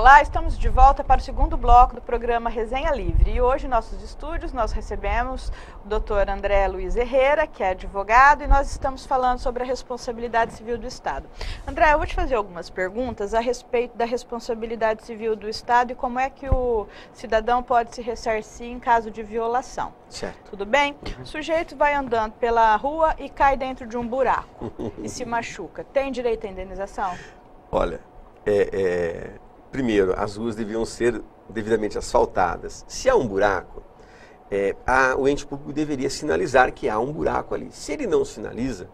Olá, estamos de volta para o segundo bloco do programa Resenha Livre. E hoje, em nossos estúdios, nós recebemos o Dr. André Luiz Herrera, que é advogado, e nós estamos falando sobre a responsabilidade civil do Estado. André, eu vou te fazer algumas perguntas a respeito da responsabilidade civil do Estado e como é que o cidadão pode se ressarcir em caso de violação. Certo. Tudo bem? O sujeito vai andando pela rua e cai dentro de um buraco e se machuca. Tem direito à indenização? Olha, primeiro, as ruas deviam ser devidamente asfaltadas. Se há um buraco, o ente público deveria sinalizar que há um buraco ali. Se ele não sinaliza,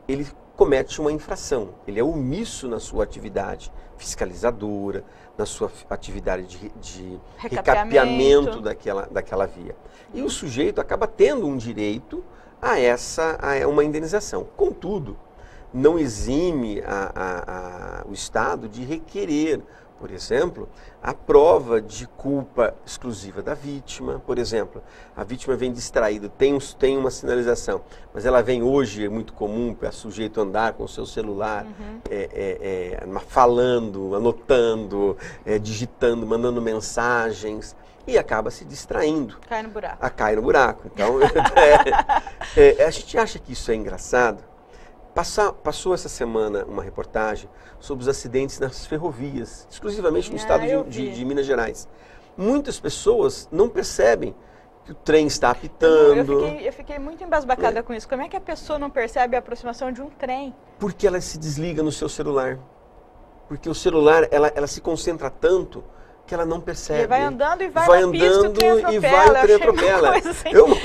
ele comete uma infração. Ele é omisso na sua atividade fiscalizadora, na sua atividade de recapeamento daquela via. E o sujeito acaba tendo um direito a uma indenização. Contudo, não exime o Estado de requerer, por exemplo, a prova de culpa exclusiva da vítima. Por exemplo, a vítima vem distraída, tem uma sinalização, mas ela vem hoje, é muito comum para o sujeito andar com o seu celular, falando, anotando, digitando, mandando mensagens, e acaba se distraindo. Cai no buraco. Cai no buraco. Então, a gente acha que isso é engraçado. Passou essa semana uma reportagem sobre os acidentes nas ferrovias, exclusivamente no estado de Minas Gerais. Muitas pessoas não percebem que o trem está apitando. Eu fiquei muito embasbacada com isso. Como é que a pessoa não percebe a aproximação de um trem? Porque ela se desliga no seu celular. Porque o celular, ela se concentra tanto que ela não percebe. E vai andando e vai na pista e o trem atropela. É uma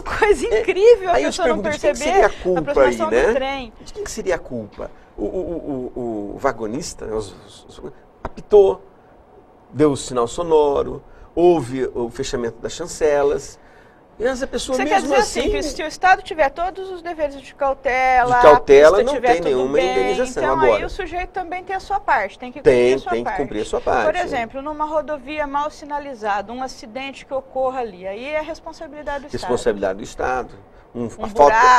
coisa incrível a aí pessoa não perceber de quem seria a culpa aí, né? do trem. De quem que seria a culpa? O vagonista apitou, deu o sinal sonoro, houve o fechamento das chancelas. E essa pessoa Você mesmo quer dizer assim, que se o Estado tiver todos os deveres de cautela, não tem nenhuma indenização. Então agora, aí o sujeito também tem a sua parte, tem que cumprir a sua parte. Tem que cumprir a sua parte. Por exemplo, numa rodovia mal sinalizada, um acidente que ocorra ali, aí é responsabilidade do Estado. Responsabilidade do Estado. Um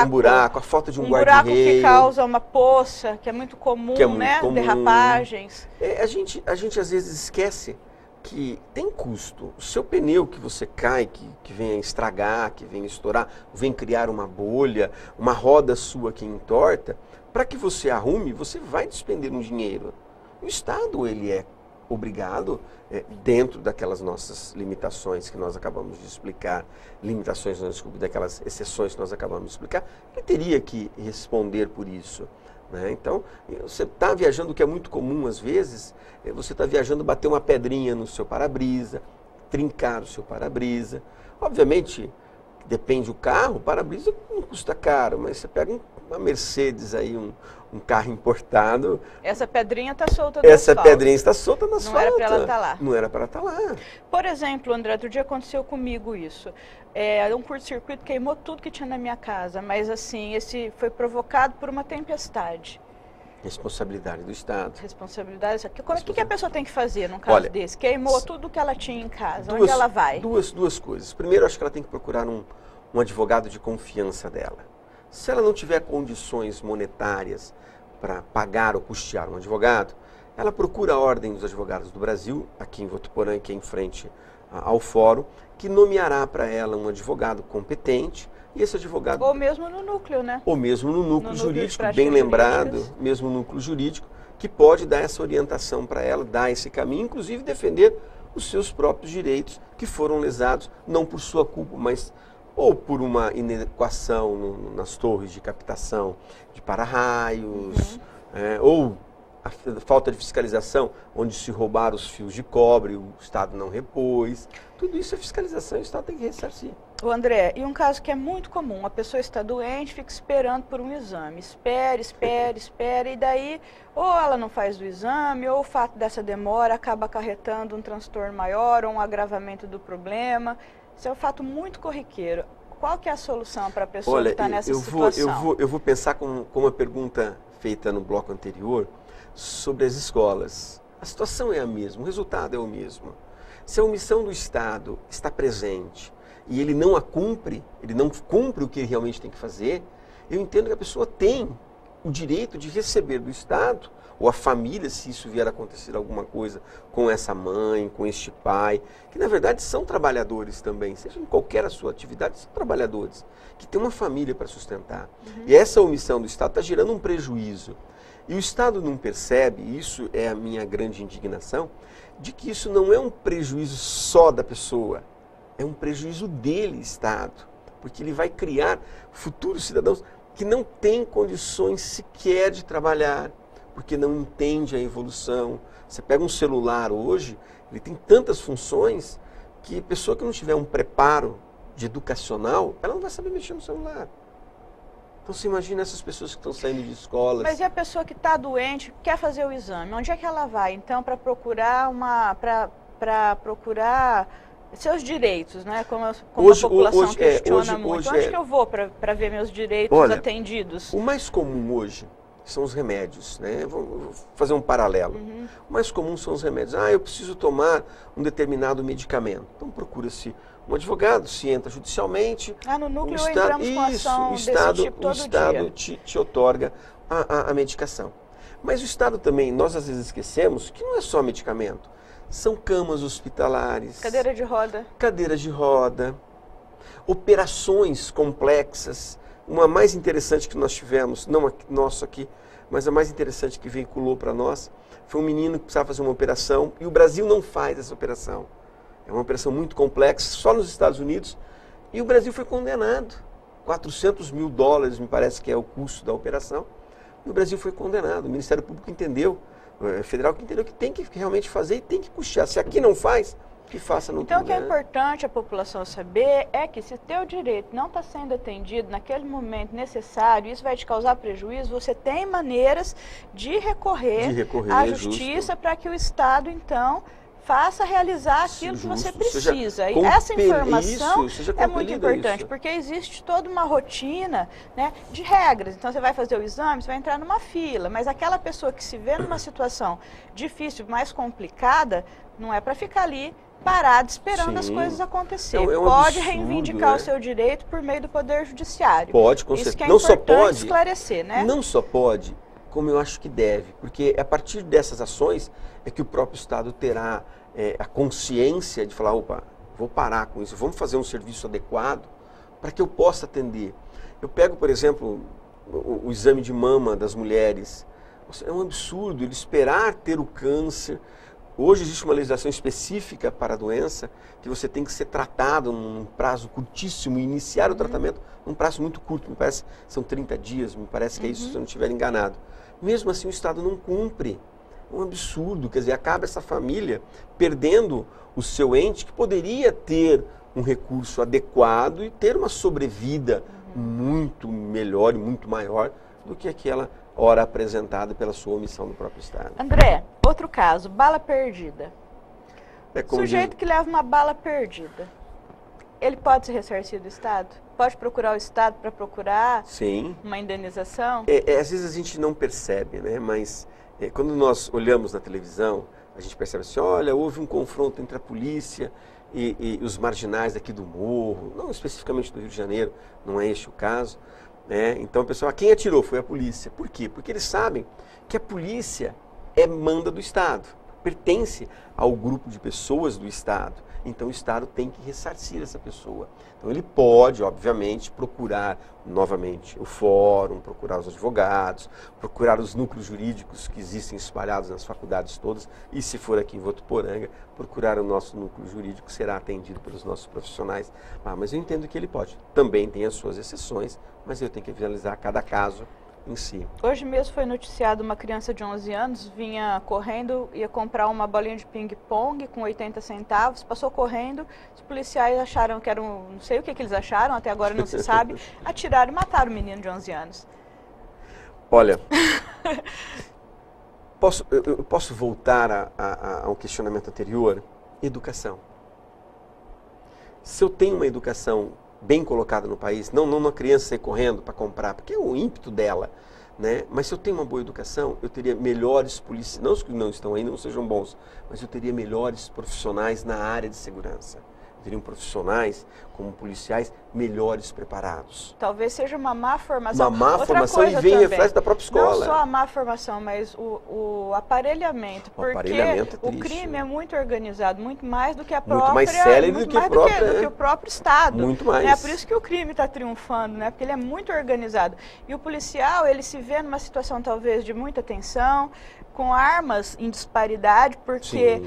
buraco, a falta de um guarda-reio. Um buraco que causa uma poça, que é muito comum, comum. Derrapagens. A gente às vezes esquece que tem custo. O seu pneu que você cai, que vem a estragar, que vem a estourar, vem criar uma bolha, uma roda sua que entorta, para que você arrume, você vai despender um dinheiro. O Estado, ele é obrigado, dentro daquelas nossas limitações que nós acabamos de explicar, daquelas exceções que nós acabamos de explicar, ele teria que responder por isso. Então, você está viajando, o que é muito comum às vezes, você está viajando, bater uma pedrinha no seu para-brisa, trincar o seu para-brisa. Obviamente, depende do carro, o para-brisa não custa caro, mas você pega uma Mercedes aí, um carro importado. Essa pedrinha está solta no asfalto. Essa pedrinha está solta no asfalto. Não era para ela estar lá. Não era para estar lá. Por exemplo, André, outro dia aconteceu comigo isso. Um curto-circuito queimou tudo que tinha na minha casa, mas assim, esse foi provocado por uma tempestade. Responsabilidade do Estado. Responsabilidade. O que a pessoa tem que fazer num caso desse? Queimou tudo que ela tinha em casa. Onde ela vai? Duas coisas. Primeiro, acho que ela tem que procurar um advogado de confiança dela. Se ela não tiver condições monetárias para pagar ou custear um advogado, ela procura a Ordem dos Advogados do Brasil, aqui em Votuporã, que é em frente ao fórum, que nomeará para ela um advogado competente, e esse advogado... Ou mesmo no núcleo, né? Ou mesmo no núcleo jurídico, bem lembrado, mesmo no núcleo jurídico, que pode dar essa orientação para ela, dar esse caminho, inclusive defender os seus próprios direitos que foram lesados, não por sua culpa, mas ou por uma inadequação nas torres de captação de para-raios, ou a falta de fiscalização, onde se roubaram os fios de cobre, o Estado não repôs. Tudo isso é fiscalização e o Estado tem que ressarcir. O André, e um caso que é muito comum, a pessoa está doente, fica esperando por um exame. Espera, e daí ou ela não faz o exame, ou o fato dessa demora acaba acarretando um transtorno maior, ou um agravamento do problema. Isso é um fato muito corriqueiro. Qual que é a solução para a pessoa que está nessa situação? Eu vou pensar como a pergunta feita no bloco anterior, sobre as escolas. A situação é a mesma, o resultado é o mesmo. Se a omissão do Estado está presente e ele não a cumpre, ele não cumpre o que ele realmente tem que fazer, eu entendo que a pessoa tem o direito de receber do Estado, ou a família, se isso vier a acontecer alguma coisa com essa mãe, com este pai, que na verdade são trabalhadores também, seja em qualquer a sua atividade, são trabalhadores, que têm uma família para sustentar. E essa omissão do Estado está gerando um prejuízo. E o Estado não percebe, e isso é a minha grande indignação, de que isso não é um prejuízo só da pessoa, é um prejuízo dele, Estado, porque ele vai criar futuros cidadãos que não têm condições sequer de trabalhar, porque não entende a evolução. Você pega um celular hoje, ele tem tantas funções que a pessoa que não tiver um preparo de educacional, ela não vai saber mexer no celular. Então você imagina essas pessoas que estão saindo de escolas. Mas e a pessoa que está doente, quer fazer o exame? Onde é que ela vai, então, para procurar para procurar seus direitos, né? Como a população questiona muito. Onde que eu vou para ver meus direitos atendidos? O mais comum hoje são os remédios, né? Vou fazer um paralelo. O mais comum são os remédios. Eu preciso tomar um determinado medicamento. Então procura-se um advogado, se entra judicialmente. No núcleo entramos com ação desse tipo todo dia. O Estado te otorga a medicação. Mas o Estado também, nós às vezes esquecemos que não é só medicamento. São camas hospitalares. Cadeiras de roda. Operações complexas. Uma mais interessante que nós tivemos, não nosso aqui, mas a mais interessante que veiculou para nós, foi um menino que precisava fazer uma operação, e o Brasil não faz essa operação. É uma operação muito complexa, só nos Estados Unidos, e o Brasil foi condenado. 400 mil dólares, me parece que é o custo da operação, e o Brasil foi condenado. O Ministério Público entendeu, federal que entendeu que tem que realmente fazer e tem que custear. Se aqui não faz, que faça no outro lugar. Então, o que é importante a população saber é que se teu direito não está sendo atendido naquele momento necessário, isso vai te causar prejuízo, você tem maneiras de recorrer à justiça para que o Estado, então, faça realizar aquilo que você precisa. E essa informação é muito importante, porque existe toda uma rotina, né, de regras. Então, você vai fazer o exame, você vai entrar numa fila, mas aquela pessoa que se vê numa situação difícil, mais complicada, não é para ficar ali parado esperando as coisas acontecerem. Pode reivindicar o seu direito por meio do Poder Judiciário. Pode, com certeza. Isso que é importante esclarecer, né? Não só pode, como eu acho que deve, porque a partir dessas ações é que o próprio Estado terá a consciência de falar, opa, vou parar com isso, vamos fazer um serviço adequado para que eu possa atender. Eu pego, por exemplo, o exame de mama das mulheres. É um absurdo ele esperar ter o câncer. Hoje existe uma legislação específica para a doença, que você tem que ser tratado num prazo curtíssimo e iniciar o tratamento num prazo muito curto, me parece, são 30 dias, me parece que é isso, se eu não estiver enganado. Mesmo assim o Estado não cumpre. É um absurdo, quer dizer, acaba essa família perdendo o seu ente que poderia ter um recurso adequado e ter uma sobrevida muito melhor e muito maior do que aquela hora apresentada pela sua omissão do próprio Estado. André, outro caso, bala perdida. Sujeito que leva uma bala perdida, ele pode ser ressarcido do Estado? Pode procurar o Estado para procurar uma indenização? Às vezes a gente não percebe, né? Mas quando nós olhamos na televisão, a gente percebe assim, olha, houve um confronto entre a polícia e os marginais aqui do morro, não especificamente do Rio de Janeiro, não é este o caso. Então o pessoal, quem atirou foi a polícia. Por quê? Porque eles sabem que a polícia manda do Estado, pertence ao grupo de pessoas do Estado. Então o Estado tem que ressarcir essa pessoa. Então ele pode, obviamente, procurar novamente o fórum, procurar os advogados, procurar os núcleos jurídicos que existem espalhados nas faculdades todas, e se for aqui em Votuporanga, procurar o nosso núcleo jurídico, será atendido pelos nossos profissionais. Mas eu entendo que ele pode. Também tem as suas exceções, mas eu tenho que analisar cada caso em si. Hoje mesmo foi noticiado uma criança de 11 anos, vinha correndo, ia comprar uma bolinha de ping-pong com 80 centavos, passou correndo, os policiais acharam que era não sei o que eles acharam, até agora não se sabe, atiraram e mataram o menino de 11 anos. Olha, eu posso voltar a um questionamento anterior? Educação. Se eu tenho uma educação bem colocada no país, não uma criança sair correndo para comprar, porque é o ímpeto dela, né? Mas se eu tenho uma boa educação, eu teria melhores policiais, não os que não estão aí, não sejam bons, mas eu teria melhores profissionais na área de segurança. Eu teria profissionais como policiais melhores preparados. Talvez seja uma má formação. Uma má Outra formação coisa e vem também, reflexo da própria escola. Não só a má formação, mas o aparelhamento. O Porque aparelhamento é o triste, crime né? é muito organizado, muito mais do que a própria... Muito mais célebre muito do que mais própria, do que o próprio Estado. Muito mais. É por isso que o crime está triunfando, né? Porque ele é muito organizado. E o policial, ele se vê numa situação talvez de muita tensão, com armas em disparidade, porque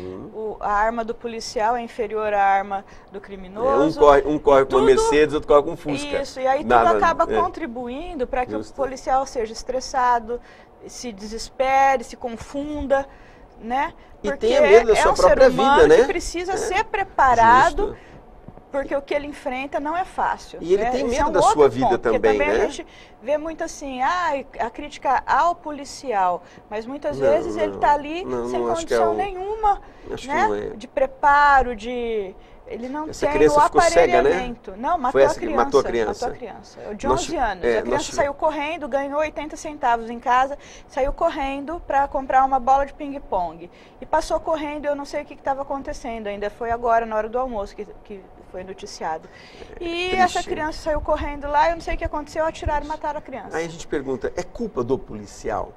a arma do policial é inferior à arma do criminoso. Um corre com uma Mercedes, outro corre com um Fusca. Isso, e aí tudo acaba contribuindo para que o policial seja estressado, se desespere, se confunda, né? Porque e tenha medo da sua própria vida, né? Que precisa ser preparado, porque o que ele enfrenta não é fácil. E ele tem medo da sua vida também, né? A gente vê muito assim, a crítica ao policial, mas muitas vezes ele está ali sem condição nenhuma, né? De preparo, ele não tem o aparelhamento. Cega, né? Não, matou a criança. De 11 anos. A criança saiu correndo, ganhou 80 centavos em casa, saiu correndo para comprar uma bola de ping-pong. E passou correndo, eu não sei o que estava acontecendo ainda. Foi agora, na hora do almoço, que foi noticiado. E essa criança saiu correndo lá, eu não sei o que aconteceu, atiraram e mataram a criança. Aí a gente pergunta, é culpa do policial?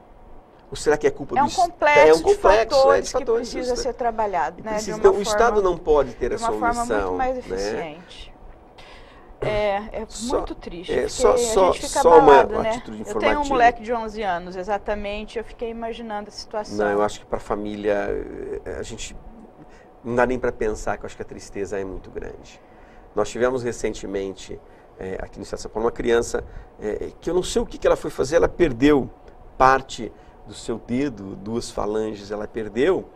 Ou será que é culpa do Estado? É um complexo de fatores que precisa ser trabalhado, né? Então, o Estado não pode ter essa omissão. De uma forma muito mais eficiente. Né? É muito triste. A gente fica abalado, né? Eu tenho um moleque de 11 anos, exatamente, eu fiquei imaginando a situação. Não, eu acho que para a família, a gente não dá nem para pensar, que eu acho que a tristeza é muito grande. Nós tivemos recentemente, aqui no estado de São Paulo, uma criança que eu não sei o que ela foi fazer, ela perdeu parte do seu dedo, 2 falanges, ela perdeu,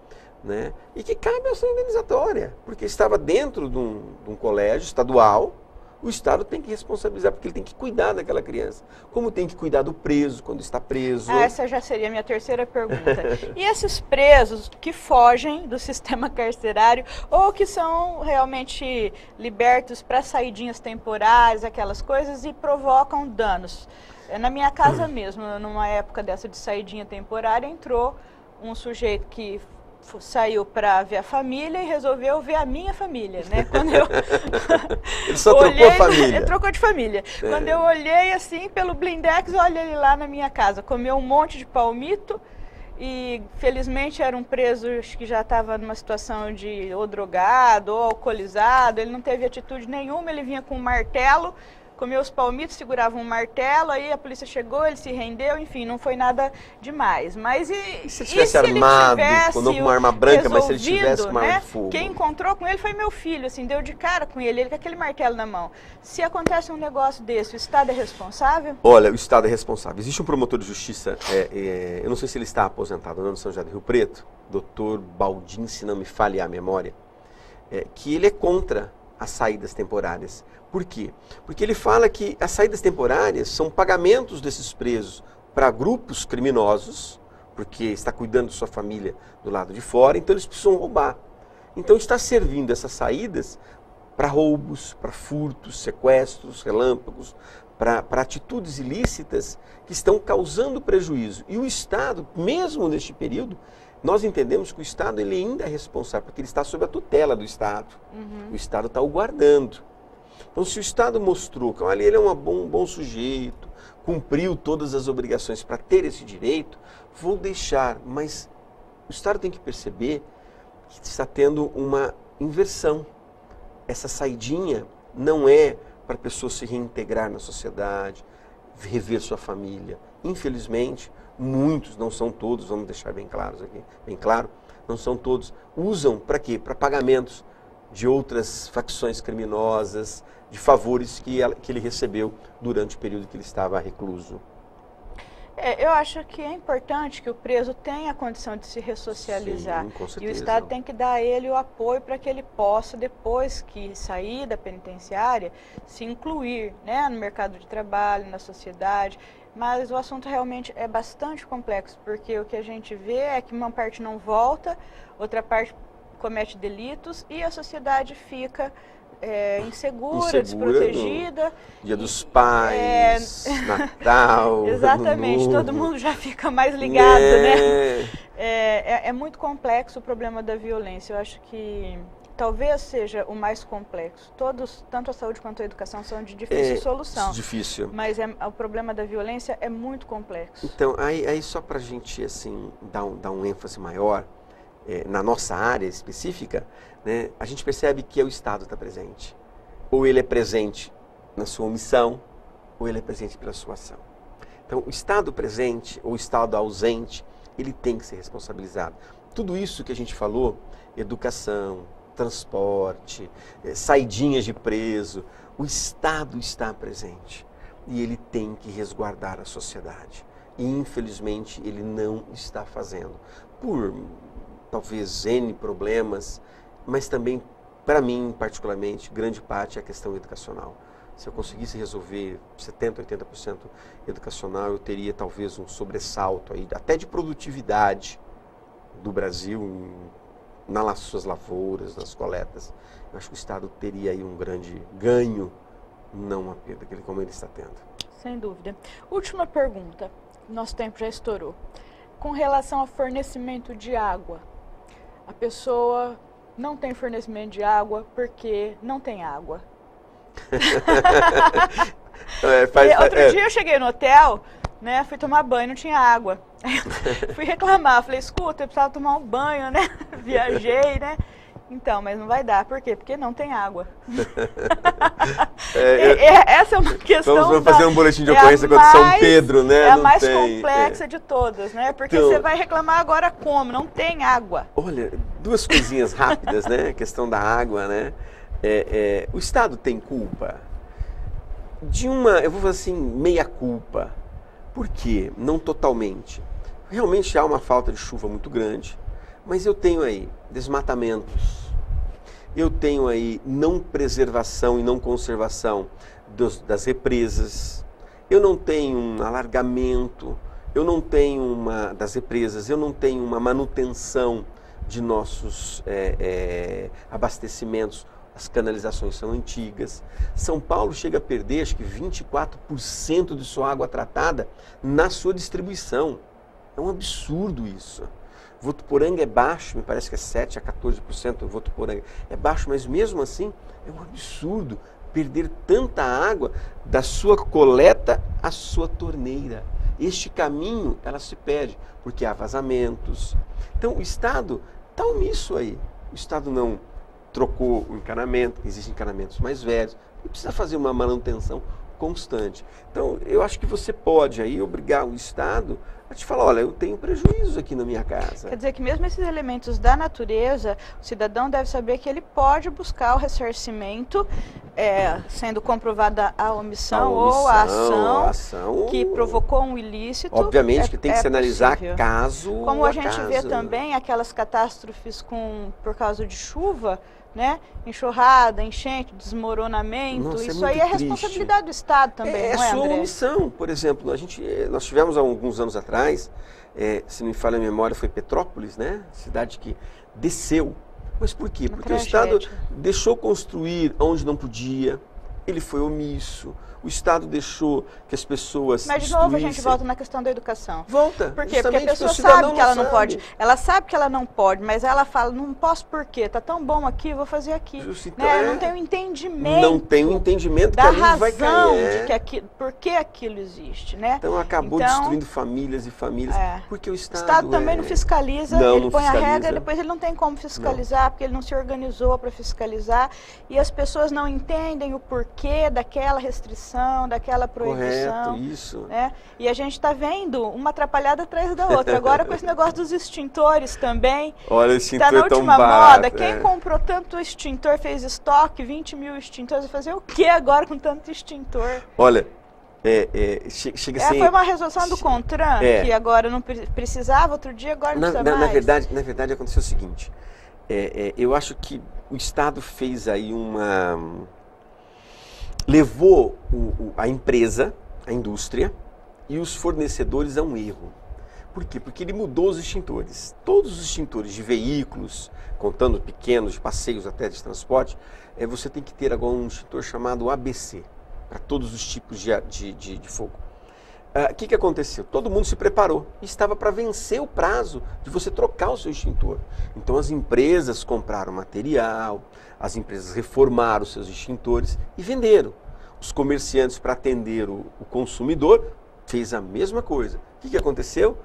né? E que cabe a ação indenizatória, porque estava dentro de um colégio estadual, o Estado tem que responsabilizar, porque ele tem que cuidar daquela criança. Como tem que cuidar do preso, quando está preso. Essa já seria a minha terceira pergunta. E esses presos que fogem do sistema carcerário ou que são realmente libertos para saidinhas temporárias, aquelas coisas, e provocam danos? Na minha casa mesmo, numa época dessa de saidinha temporária, entrou um sujeito que saiu para ver a família e resolveu ver a minha família, né? Quando eu ele só trocou a família. Ele trocou de família. Quando eu olhei assim pelo blindex, olha ele lá na minha casa, comeu um monte de palmito e felizmente era um preso que já estava numa situação de ou drogado ou alcoolizado, ele não teve atitude nenhuma, ele vinha com um martelo, comeu os palmitos, segurava um martelo, aí a polícia chegou, ele se rendeu, enfim, não foi nada demais. Mas e se ele tivesse armado, com uma arma branca, mas se ele tivesse com uma arma de fogo? Quem encontrou com ele foi meu filho, assim, deu de cara com ele com aquele martelo na mão. Se acontece um negócio desse, o Estado é responsável? Olha, o Estado é responsável. Existe um promotor de justiça, eu não sei se ele está aposentado, no São José do Rio Preto, Dr. Baldin, se não me falha a memória, que ele é contra as saídas temporárias. Por quê? Porque ele fala que as saídas temporárias são pagamentos desses presos para grupos criminosos, porque está cuidando de sua família do lado de fora, então eles precisam roubar. Então está servindo essas saídas para roubos, para furtos, sequestros, relâmpagos, para atitudes ilícitas que estão causando prejuízo. E o Estado, mesmo neste período, nós entendemos que o Estado ele ainda é responsável, porque ele está sob a tutela do Estado. O Estado está o guardando. Então, se o Estado mostrou que ele é um bom sujeito, cumpriu todas as obrigações para ter esse direito, vou deixar. Mas o Estado tem que perceber que está tendo uma inversão. Essa saidinha não é para a pessoa se reintegrar na sociedade, rever sua família. Infelizmente, muitos, não são todos, vamos deixar bem claros aqui, bem claro, não são todos, usam para quê? Para pagamentos de outras facções criminosas, de favores que ele recebeu durante o período que ele estava recluso. Eu acho que é importante que o preso tenha a condição de se ressocializar. Sim, com certeza. E o Estado tem que dar a ele o apoio para que ele possa, depois que sair da penitenciária, se incluir, né, no mercado de trabalho, na sociedade. Mas o assunto realmente é bastante complexo, porque o que a gente vê é que uma parte não volta, outra parte comete delitos e a sociedade fica insegura, desprotegida. Dia dos Pais, Natal. Exatamente, todo mundo já fica mais ligado, né? É muito complexo o problema da violência. Eu acho que talvez seja o mais complexo. Todos, tanto a saúde quanto a educação, são de difícil solução. Difícil. Mas o problema da violência é muito complexo. Então, aí só para a gente assim, dar um ênfase maior, na nossa área específica, né, a gente percebe que o Estado está presente. Ou ele é presente na sua omissão, ou ele é presente pela sua ação. Então, o Estado presente ou o Estado ausente, ele tem que ser responsabilizado. Tudo isso que a gente falou, educação, transporte, saidinhas de preso, o Estado está presente e ele tem que resguardar a sociedade. E, infelizmente, ele não está fazendo. Por, talvez, N problemas, mas também, para mim, particularmente, grande parte é a questão educacional. Se eu conseguisse resolver 70%, 80% educacional, eu teria talvez um sobressalto aí, até de produtividade do Brasil nas suas lavouras, nas coletas. Eu acho que o Estado teria aí um grande ganho, não uma perda, como ele está tendo. Sem dúvida. Última pergunta, nosso tempo já estourou. Com relação ao fornecimento de água, a pessoa não tem fornecimento de água porque não tem água. Outro dia eu cheguei no hotel, né, fui tomar banho, não tinha água. Fui reclamar, falei, escuta, eu precisava tomar um banho, né? Viajei, né? Então, mas não vai dar. Por quê? Porque não tem água. Essa é uma questão. Vamos fazer um boletim de ocorrência contra São Pedro, né? É a mais complexa de todas, né? Porque então, você vai reclamar agora como? Não tem água. Olha, duas coisinhas rápidas, né? A questão da água, né? O Estado tem culpa? Eu vou falar assim, meia culpa. Por quê? Não totalmente. Realmente há uma falta de chuva muito grande, mas eu tenho aí desmatamentos, eu tenho aí não preservação e não conservação das represas, eu não tenho um alargamento, eu não tenho das represas, eu não tenho uma manutenção de nossos abastecimentos. As canalizações são antigas. São Paulo chega a perder, acho que 24% de sua água tratada na sua distribuição. É um absurdo isso. Votuporanga é baixo, me parece que é 7% a 14% Votuporanga. É baixo, mas mesmo assim é um absurdo perder tanta água da sua coleta à sua torneira. Este caminho, ela se perde, porque há vazamentos. Então o Estado está omisso aí. O Estado não trocou o encanamento, existem encanamentos mais velhos, e precisa fazer uma manutenção constante. Então, eu acho que você pode aí obrigar o Estado a te falar, olha, eu tenho prejuízo aqui na minha casa. Quer dizer que mesmo esses elementos da natureza, o cidadão deve saber que ele pode buscar o ressarcimento, sendo comprovada a omissão ou a ação que provocou um ilícito. Obviamente que tem que se analisar possível. Caso como a gente vê também aquelas catástrofes por causa de chuva, né? Enxurrada, enchente, desmoronamento. Nossa, isso aí é responsabilidade do Estado também, não é, sua André? omissão. Por exemplo, nós tivemos há alguns anos atrás, se não me falha a memória, foi Petrópolis, né? Cidade que desceu. Mas por quê? Porque o Estado deixou construir onde não podia, ele foi omisso. O Estado deixou que as pessoas Mas de novo a gente volta na questão da educação. Volta. Por quê? Porque a pessoa sabe que ela não pode. Ela sabe que ela não pode, mas ela fala, não posso por quê? Tá tão bom aqui, vou fazer aqui. Então, não tem o entendimento. Não tem o entendimento da que ali razão vai cair. Por que aquilo existe, né? Então acabou destruindo famílias e famílias. Porque o Estado também não fiscaliza, ele põe a regra e depois ele não tem como fiscalizar, porque ele não se organizou para fiscalizar. E as pessoas não entendem o porquê daquela restrição, daquela proibição. Correto, isso. Né? E a gente está vendo uma atrapalhada atrás da outra. Agora com esse negócio dos extintores também. Olha, extintor tá na tão última barato, moda. Quem comprou tanto extintor, fez estoque, 20 mil extintores, vai fazer o que agora com tanto extintor? Olha, chega a ser... Foi uma resolução do CONTRAN, que agora não precisava, outro dia agora não precisa mais. Na verdade, aconteceu o seguinte. Eu acho que o Estado fez aí levou a empresa, a indústria e os fornecedores a um erro. Por quê? Porque ele mudou os extintores. Todos os extintores de veículos, contando pequenos, de passeios até de transporte, você tem que ter agora um extintor chamado ABC, para todos os tipos de fogo. O que aconteceu? Todo mundo se preparou e estava para vencer o prazo de você trocar o seu extintor. Então as empresas compraram material, as empresas reformaram os seus extintores e venderam. Os comerciantes, para atender o consumidor, fez a mesma coisa. O que aconteceu?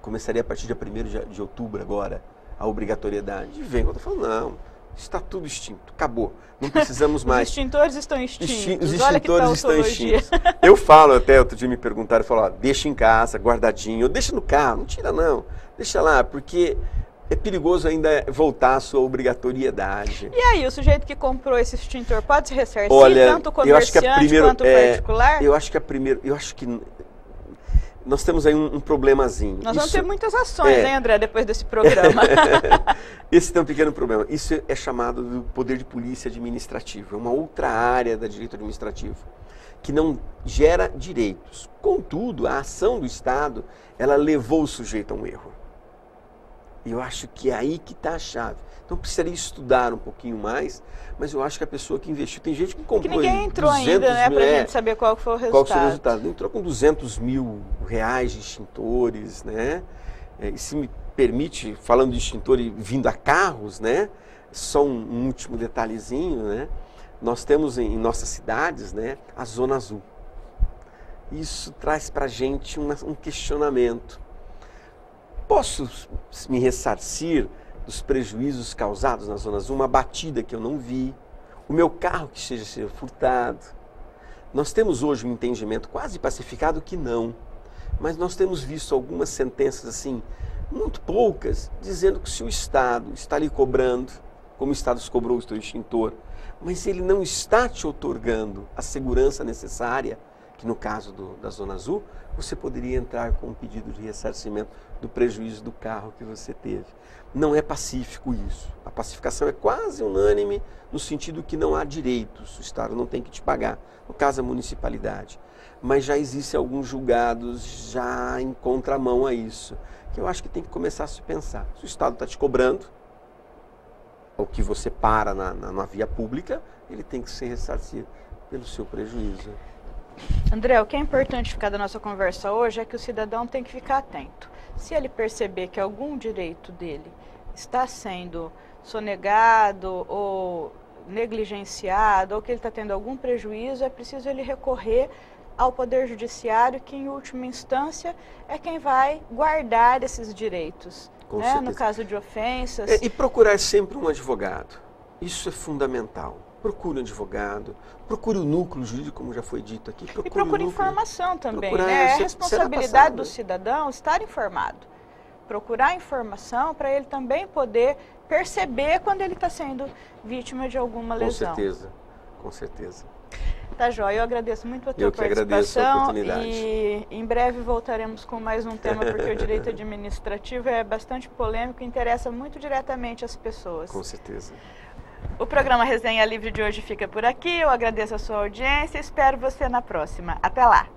Começaria a partir de 1º de outubro agora a obrigatoriedade. E vem, eu estou falando, não, está tudo extinto, acabou, não precisamos mais. Os extintores estão extintos. Os extintores estão extintos. Eu falo até, outro dia me perguntaram, falaram, deixa em casa, guardadinho, deixa no carro, não tira não, deixa lá, porque é perigoso ainda voltar à sua obrigatoriedade. E aí, o sujeito que comprou esse extintor pode se ressarcir, tanto o comerciante quanto o particular? Eu acho que nós temos aí um problemazinho. Nós vamos ter muitas ações, hein, André, depois desse programa. Esse tem um pequeno problema. Isso é chamado do poder de polícia administrativo. É uma outra área da direito administrativo que não gera direitos. Contudo, a ação do Estado, ela levou o sujeito a um erro. E eu acho que é aí que está a chave. Então precisaria estudar um pouquinho mais, mas eu acho que a pessoa que investiu, tem gente que comprou que ninguém entrou ainda, né, para a gente saber qual foi o resultado. Qual foi o resultado? Entrou com R$200 mil de extintores, né? E se me permite, falando de extintor e vindo a carros, né? Só um último detalhezinho, né? Nós temos em nossas cidades, né, a Zona Azul. Isso traz para a gente um questionamento. Posso me ressarcir dos prejuízos causados na Zona Azul? Uma batida que eu não vi, o meu carro que seja furtado. Nós temos hoje um entendimento quase pacificado que não, mas nós temos visto algumas sentenças assim, muito poucas, dizendo que se o Estado está lhe cobrando, como o Estado se cobrou o seu extintor, mas ele não está te otorgando a segurança necessária, que no caso da Zona Azul, você poderia entrar com um pedido de ressarcimento do prejuízo do carro que você teve. Não é pacífico isso. A pacificação é quase unânime no sentido que não há direitos, o Estado não tem que te pagar, no caso a municipalidade. Mas já existem alguns julgados já em contramão a isso, que eu acho que tem que começar a se pensar. Se o Estado está te cobrando, o que você para na via pública, ele tem que ser ressarcido pelo seu prejuízo. André, o que é importante ficar da nossa conversa hoje é que o cidadão tem que ficar atento. Se ele perceber que algum direito dele está sendo sonegado ou negligenciado, ou que ele está tendo algum prejuízo, é preciso ele recorrer ao Poder Judiciário, que em última instância é quem vai guardar esses direitos, né? No caso de ofensas. E procurar sempre um advogado, isso é fundamental. Procure um advogado, procure o núcleo jurídico, como já foi dito aqui. E procure informação também, né? É a responsabilidade do cidadão estar informado. Procurar informação para ele também poder perceber quando ele está sendo vítima de alguma lesão. Com certeza. Tá, joia. Eu agradeço muito a tua participação. Eu que agradeço a oportunidade. E em breve voltaremos com mais um tema, porque o direito administrativo é bastante polêmico e interessa muito diretamente as pessoas. Com certeza. O programa Resenha Livre de hoje fica por aqui. Eu agradeço a sua audiência e espero você na próxima. Até lá!